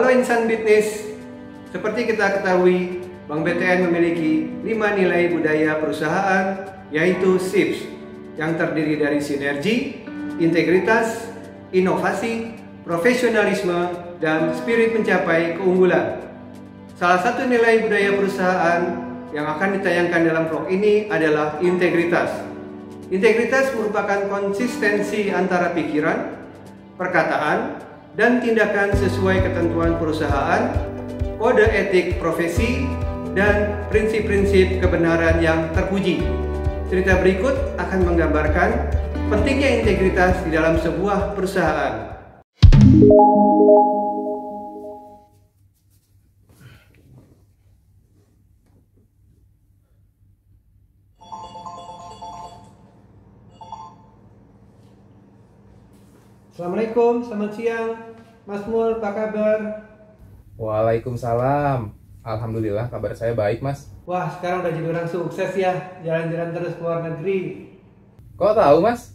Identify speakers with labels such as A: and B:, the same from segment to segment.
A: Halo insan bisnis, seperti kita ketahui, Bank BTN memiliki 5 nilai budaya perusahaan, yaitu SIPS, yang terdiri dari sinergi, integritas, inovasi, profesionalisme, dan spirit mencapai keunggulan. Salah satu nilai budaya perusahaan yang akan ditayangkan dalam vlog ini adalah integritas. Integritas merupakan konsistensi antara pikiran, perkataan, dan tindakan sesuai ketentuan perusahaan, kode etik profesi, dan prinsip-prinsip kebenaran yang terpuji. Cerita berikut akan menggambarkan pentingnya integritas di dalam sebuah perusahaan. Assalamualaikum, selamat siang. Mas Mul, apa kabar?
B: Waalaikumsalam. Alhamdulillah kabar saya baik, Mas.
A: Wah, sekarang udah jadi orang sukses ya, jalan-jalan terus ke luar negeri.
B: Kok tahu, Mas?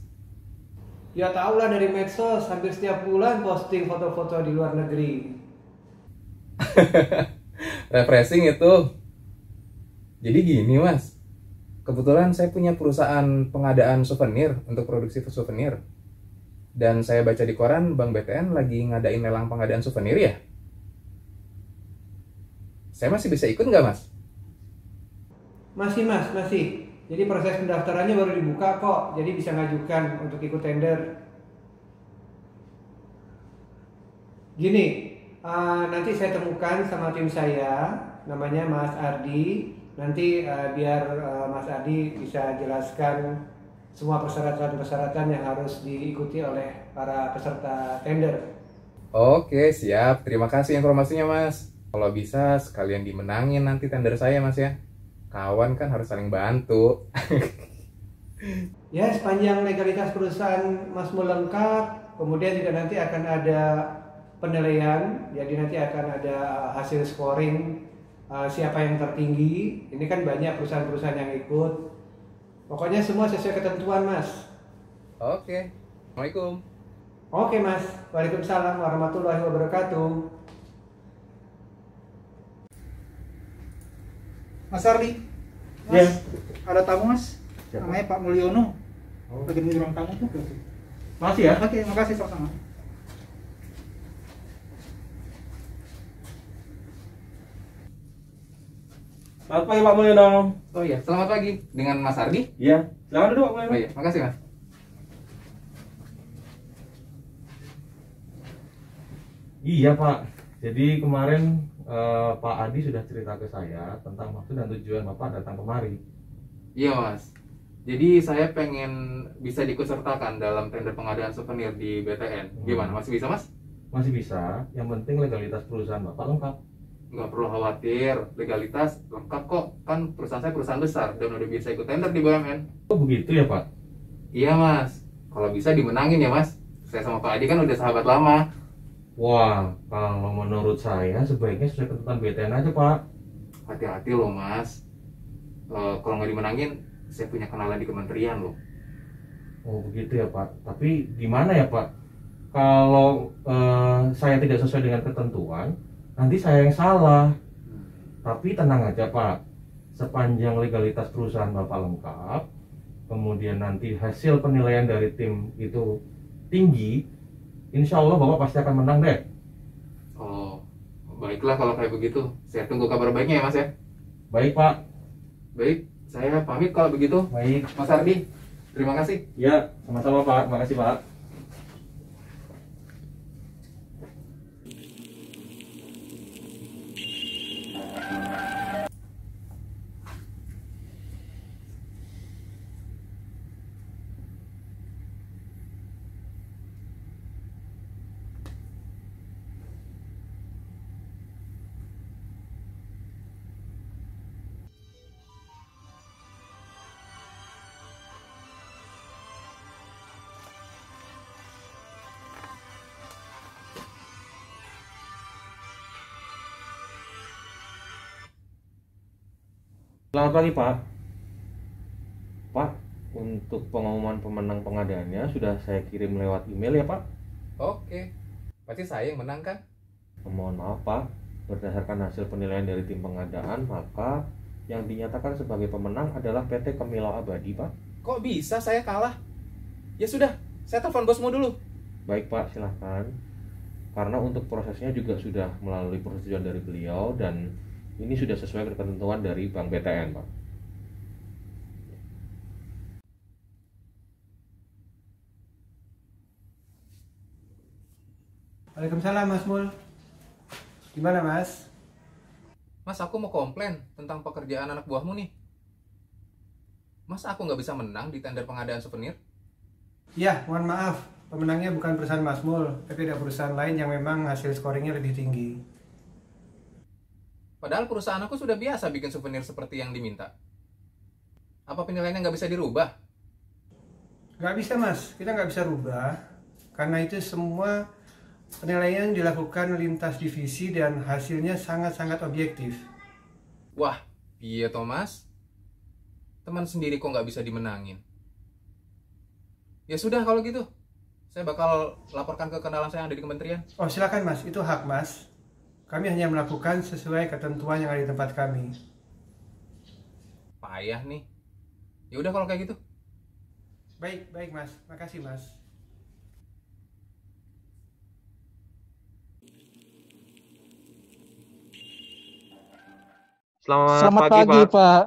A: Ya tau lah dari medsos, hampir setiap bulan posting foto-foto di luar negeri.
B: Refreshing itu. Jadi gini, Mas. Kebetulan saya punya perusahaan pengadaan souvenir untuk produksi souvenir. Dan saya baca di koran Bank BTN lagi ngadain lelang pengadaan souvenir ya. Saya masih bisa ikut nggak, Mas?
A: Masih mas, masih. Jadi proses pendaftarannya baru dibuka kok, jadi bisa ngajukan untuk ikut tender. Gini, nanti saya temukan sama tim saya, namanya Mas Ardi. Nanti biar Mas Ardi bisa jelaskan semua persyaratan-persyaratan yang harus diikuti oleh para peserta tender.
B: Oke, siap. Terima kasih informasinya, Mas. Kalau bisa sekalian dimenangin nanti tender saya, Mas ya. Kawan kan harus saling bantu.
A: Ya, sepanjang legalitas perusahaan Mas Mul lengkap, kemudian juga nanti akan ada penilaian, jadi nanti akan ada hasil scoring siapa yang tertinggi. Ini kan banyak perusahaan-perusahaan yang ikut. Pokoknya semua sesuai ketentuan, Mas.
B: Oke. Assalamualaikum.
A: Oke, Mas. Waalaikumsalam warahmatullahi wabarakatuh.
C: Mas Ardi, Mas,
D: Ya.
C: ada tamu Mas,
D: Siapa?
C: namanya Pak Mulyono.
D: Oh.
C: Lagi di ruang tamu tuh.
D: Makasih ya.
C: Oke, makasih sama-sama.
D: Selamat pagi Pak Mulyono.
B: Oh iya, selamat pagi. Dengan Mas Ardi?
D: Iya, silakan duduk Pak
B: Oh
D: Mulyono.
B: iya, makasih, Mas.
D: Iya Pak. Jadi kemarin Pak Adi sudah cerita ke saya tentang maksud dan tujuan Bapak datang kemari.
B: Iya, Mas. Jadi saya pengen bisa diikutsertakan dalam tender pengadaan souvenir di BTN. Gimana? Masih bisa, Mas?
D: Masih bisa. Yang penting legalitas perusahaan Bapak lengkap.
B: Nggak perlu khawatir, legalitas lengkap kok. Kan perusahaan saya perusahaan besar dan udah bisa ikut tender di BUMN.
D: Oh begitu ya Pak?
B: Iya, Mas. Kalau bisa dimenangin ya, Mas. Saya sama Pak Adi kan udah sahabat lama.
D: Wah, kalau menurut saya sebaiknya sesuai ketentuan BTN aja Pak.
B: Hati-hati loh, Mas. Kalau nggak dimenangin, saya punya kenalan di kementerian loh.
D: Oh begitu ya Pak. Tapi gimana ya Pak? Kalau saya tidak sesuai dengan ketentuan, nanti saya yang salah. Tapi tenang aja Pak, sepanjang legalitas perusahaan Bapak lengkap, kemudian nanti hasil penilaian dari tim itu tinggi, insya Allah Bapak pasti akan menang deh.
B: Oh, baiklah kalau kayak begitu. Saya tunggu kabar baiknya ya, Mas ya.
D: Baik Pak.
B: Baik, saya pamit kalau begitu.
D: Baik.
B: Mas Ardi, terima kasih.
D: Ya, sama-sama Pak. Makasih Pak. Selamat pagi Pak. Pak, untuk pengumuman pemenang pengadaannya sudah saya kirim lewat email ya Pak.
B: Oke, pasti saya yang menang kan?
D: Mohon maaf Pak, berdasarkan hasil penilaian dari tim pengadaan, maka yang dinyatakan sebagai pemenang adalah PT Kemilau Abadi Pak.
B: Kok bisa saya kalah? Ya sudah, saya telepon bosmu dulu.
D: Baik Pak, silahkan. Karena untuk prosesnya juga sudah melalui persetujuan dari beliau dan ini sudah sesuai ketentuan dari Bank BTN Pak.
A: Waalaikumsalam Mas Mul. Gimana Mas?
B: Mas, aku mau komplain tentang pekerjaan anak buahmu nih. Mas, aku nggak bisa menang di tender pengadaan souvenir?
A: Ya, mohon maaf. Pemenangnya bukan perusahaan Mas Mul, tapi ada perusahaan lain yang memang hasil scoringnya lebih tinggi.
B: Padahal perusahaan aku sudah biasa bikin souvenir seperti yang diminta. Apa penilaiannya nggak bisa dirubah?
A: Nggak bisa Mas, kita nggak bisa rubah. Karena itu semua penilaian dilakukan lintas divisi dan hasilnya sangat-sangat objektif.
B: Wah, iya Thomas. Teman sendiri kok nggak bisa dimenangin. Ya sudah kalau gitu. Saya bakal laporkan ke kenalan saya yang ada di kementerian.
A: Oh silakan Mas, itu hak Mas. Kami hanya melakukan sesuai ketentuan yang ada di tempat kami.
B: Payah nih. Ya udah kalau kayak gitu.
A: Baik Mas, makasih Mas.
C: Selamat pagi, Pak.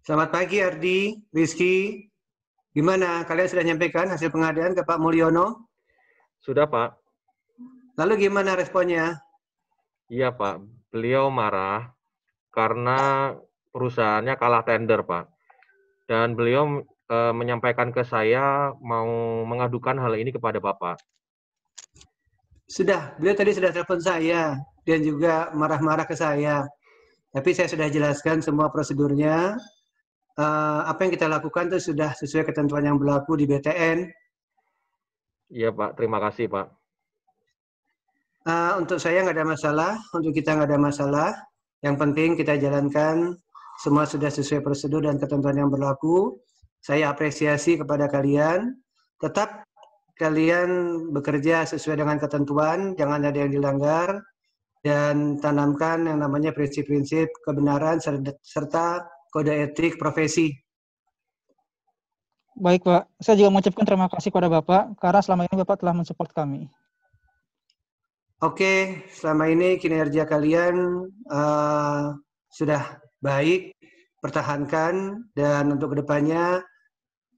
A: Selamat pagi Ardi, Rizky. Gimana, kalian sudah nyampaikan hasil pengadaan ke Pak Mulyono?
D: Sudah Pak.
A: Lalu gimana responnya?
D: Iya Pak, beliau marah karena perusahaannya kalah tender Pak. Dan beliau menyampaikan ke saya mau mengadukan hal ini kepada Bapak.
A: Sudah, beliau tadi sudah telepon saya dan juga marah-marah ke saya. Tapi saya sudah jelaskan semua prosedurnya. Apa yang kita lakukan itu sudah sesuai ketentuan yang berlaku di BTN.
D: Iya Pak, terima kasih Pak.
A: Untuk saya nggak ada masalah, untuk kita nggak ada masalah. Yang penting kita jalankan, semua sudah sesuai prosedur dan ketentuan yang berlaku. Saya apresiasi kepada kalian. Tetap kalian bekerja sesuai dengan ketentuan, jangan ada yang dilanggar. Dan tanamkan yang namanya prinsip-prinsip kebenaran serta kode etik profesi.
C: Baik, Pak. Saya juga mengucapkan terima kasih kepada Bapak karena selama ini Bapak telah mensupport kami.
A: Oke, selama ini kinerja kalian sudah baik, pertahankan, dan untuk kedepannya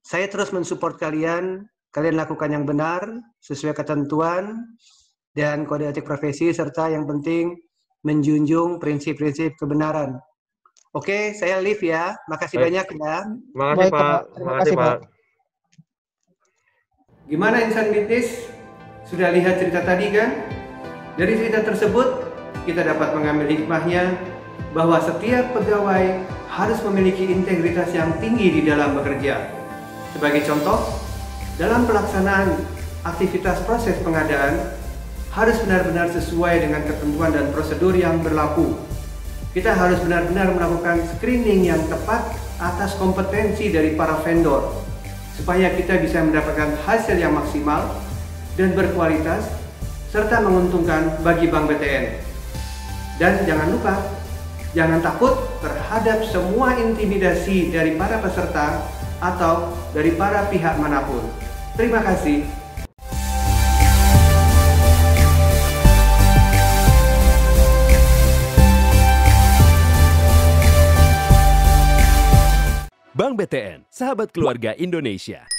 A: saya terus mensupport kalian. Kalian lakukan yang benar sesuai ketentuan dan kode etik profesi, serta yang penting menjunjung prinsip-prinsip kebenaran. Oke, saya live ya. Makasih banyak ya.
D: Terima kasih Pak. Terima kasih Pak.
A: Gimana insan bisnis? Sudah lihat cerita tadi kan? Dari cerita tersebut, kita dapat mengambil hikmahnya bahwa setiap pegawai harus memiliki integritas yang tinggi di dalam bekerja. Sebagai contoh, dalam pelaksanaan aktivitas proses pengadaan, harus benar-benar sesuai dengan ketentuan dan prosedur yang berlaku. Kita harus benar-benar melakukan screening yang tepat atas kompetensi dari para vendor, supaya kita bisa mendapatkan hasil yang maksimal dan berkualitas, serta menguntungkan bagi Bank BTN. Dan jangan lupa, jangan takut terhadap semua intimidasi dari para peserta atau dari para pihak manapun. Terima kasih.
E: Bank BTN, sahabat keluarga Indonesia.